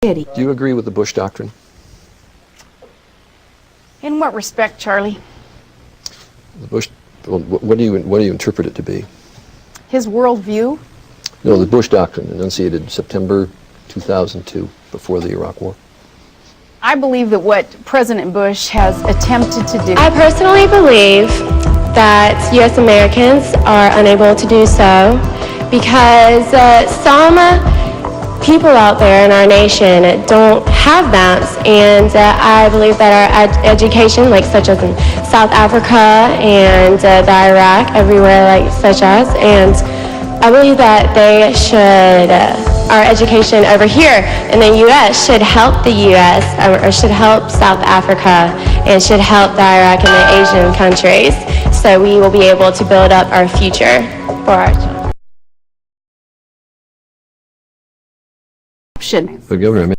Do you agree with the Bush Doctrine? In what respect, Charlie? The Bush, well, what do you interpret it to be? His worldview? No, the Bush Doctrine, enunciated September 2002, before the Iraq War. I believe that what President Bush has attempted to do... I personally believe that U.S. Americans are unable to do so because some people out there in our nation don't have maps, and I believe that our education, like such as in South Africa and the Iraq, everywhere like such as, and I believe that they should, our education over here in the U.S. should help the U.S. or should help South Africa and should help the Iraq and the Asian countries, so we will be able to build up our future for our children. But Governor,